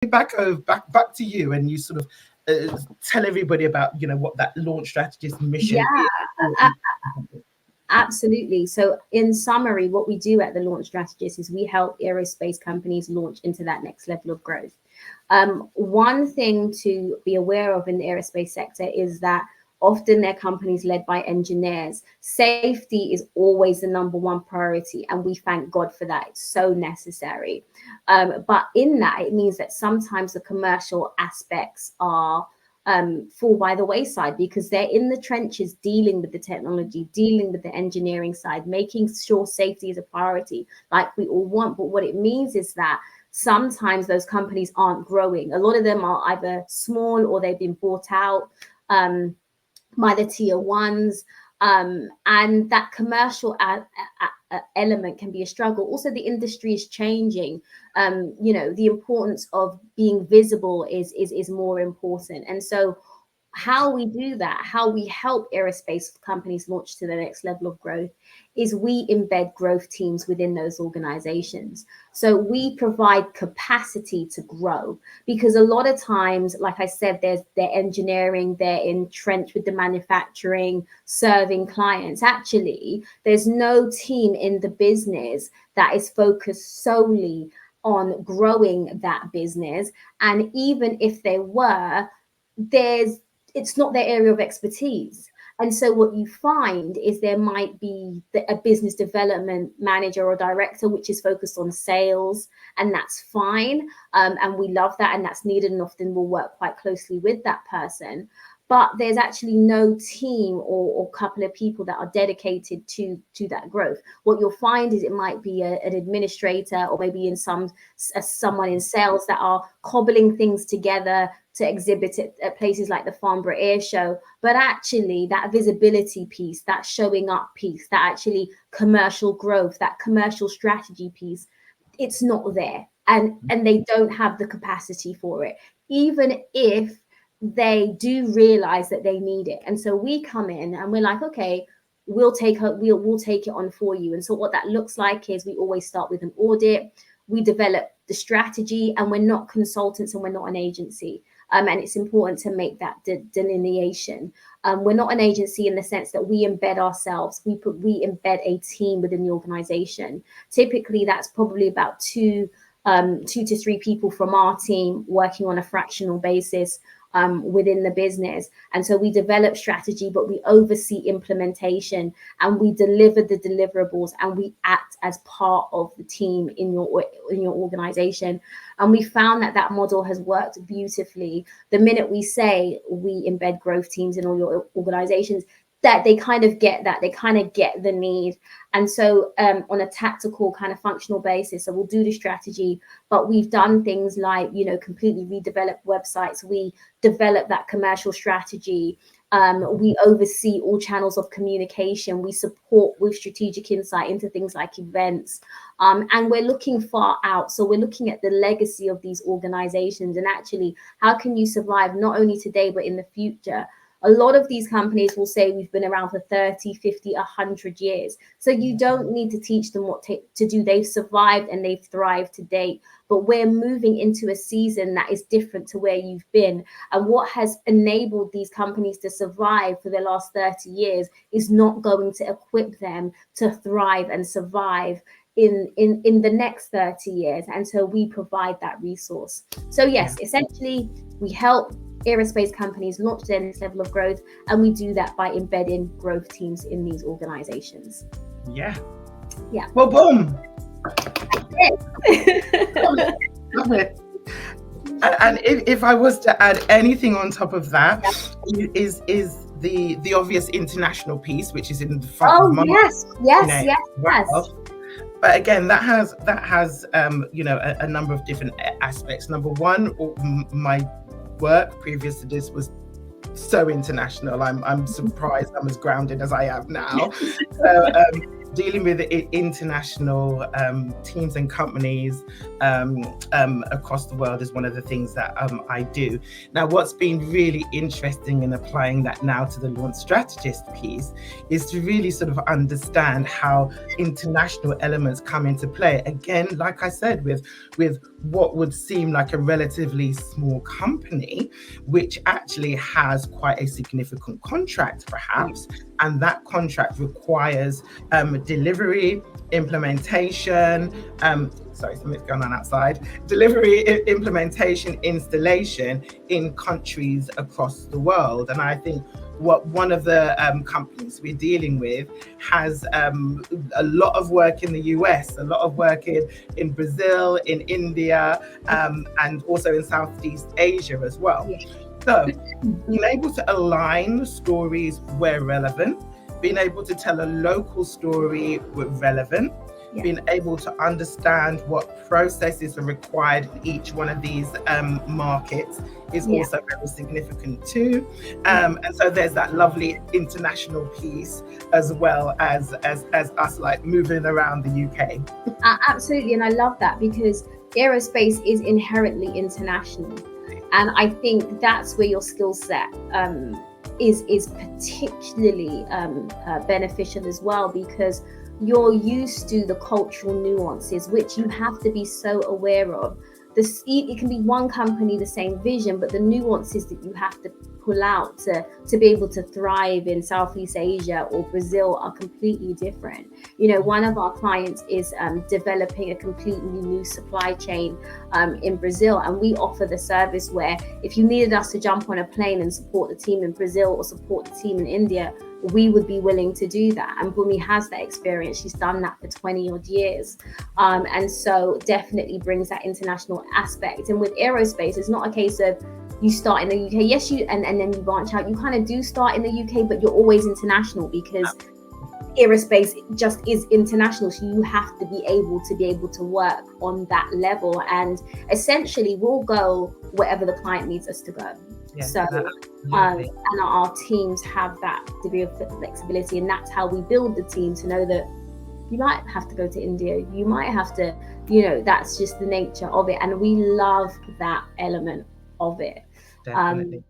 back to you, and you sort of tell everybody about what that Launch Strategist mission is. Absolutely. So in summary, what we do at the Launch Strategist is we help aerospace companies launch into that next level of growth. One thing to be aware of in the aerospace sector is that often they're companies led by engineers. Safety is always the number one priority, and we thank God for that. It's so necessary. But in that, it means that sometimes the commercial aspects are fall by the wayside because they're in the trenches dealing with the technology, dealing with the engineering side, making sure safety is a priority like we all want. But what it means is that sometimes those companies aren't growing. A lot of them are either small or they've been bought out by the tier ones, and that commercial element can be a struggle. Also, the industry is changing. The importance of being visible is more important. And so how we do that, how we help aerospace companies launch to the next level of growth, is we embed growth teams within those organizations. So we provide capacity to grow, because a lot of times, like I said, they're engineering, they're entrenched with the manufacturing, serving clients. Actually, there's no team in the business that is focused solely on growing that business. And even if they were, it's not their area of expertise. And so what you find is there might be a business development manager or director which is focused on sales, and that's fine. And we love that, and that's needed, and often we'll work quite closely with that person. But there's actually no team or couple of people that are dedicated to that growth. What you'll find is it might be an administrator, or maybe in someone in sales that are cobbling things together to exhibit it at places like the Farnborough Air Show. But actually that visibility piece, that showing up piece, that actually commercial growth, that commercial strategy piece, it's not there. And they don't have the capacity for it, even if they do realize that they need it. And so we come in and we're like, okay, we'll take it on for you. And so what that looks like is we always start with an audit. We develop the strategy, and we're not consultants and we're not an agency. And it's important to make that delineation. We're not an agency in the sense that we embed ourselves. We embed a team within the organization. Typically, that's probably about two to three people from our team working on a fractional basis within the business. And so we develop strategy, but we oversee implementation, and we deliver the deliverables, and we act as part of the team in your organization. And we found that model has worked beautifully. The minute we say we embed growth teams in all your organizations, that they kind of get that, they kind of get the need. And so on a tactical kind of functional basis, so we'll do the strategy, but we've done things like, completely redevelop websites. We develop that commercial strategy. We oversee all channels of communication. We support with strategic insight into things like events. And we're looking far out. So we're looking at the legacy of these organizations, and actually, how can you survive not only today, but in the future? A lot of these companies will say we've been around for 30, 50, 100 years. So you don't need to teach them what to do. They've survived and they've thrived to date. But we're moving into a season that is different to where you've been. And what has enabled these companies to survive for the last 30 years is not going to equip them to thrive and survive in the next 30 years. And so we provide that resource. So yes, essentially, we help aerospace companies launch their next level of growth, and we do that by embedding growth teams in these organizations. Yeah. Well, boom. Love it. And if I was to add anything on top of that, is the obvious international piece, which is in the front of my yes. But again, that has a number of different aspects. Number one, my work previous to this was so international. I'm surprised I'm as grounded as I am now. dealing with international teams and companies across the world is one of the things that I do. Now, what's been really interesting in applying that now to the launch strategist piece is to really sort of understand how international elements come into play. Again, like I said, with what would seem like a relatively small company, which actually has quite a significant contract, perhaps, and that contract requires delivery, implementation, sorry, something's going on outside, delivery, implementation, installation in countries across the world. And I think what one of the companies we're dealing with has a lot of work in the US, a lot of work in Brazil, in India, and also in Southeast Asia as well. Yeah. So being able to align stories where relevant, being able to tell a local story where relevant, being able to understand what processes are required in each one of these markets is also very significant too. And so there's that lovely international piece as well as us like moving around the UK. Absolutely, and I love that because aerospace is inherently international. And I think that's where your skill set is particularly beneficial as well, because you're used to the cultural nuances, which you have to be so aware of. It can be one company, the same vision, but the nuances that you have to pull out to be able to thrive in Southeast Asia or Brazil are completely different. You know, one of our clients is developing a completely new supply chain in Brazil, and we offer the service where if you needed us to jump on a plane and support the team in Brazil or support the team in India, we would be willing to do that. And Bunmi has that experience. She's done that for 20 odd years. And so definitely brings that international aspect. And with aerospace, it's not a case of you start in the UK, yes, and then you branch out. You kind of do start in the UK, but you're always international because aerospace just is international. So you have to be able to work on that level. And essentially we'll go wherever the client needs us to go. Yeah, so and our teams have that degree of flexibility, and that's how we build the team to know that you might have to go to India, you might have to, you know, that's just the nature of it, and we love that element of it. Definitely.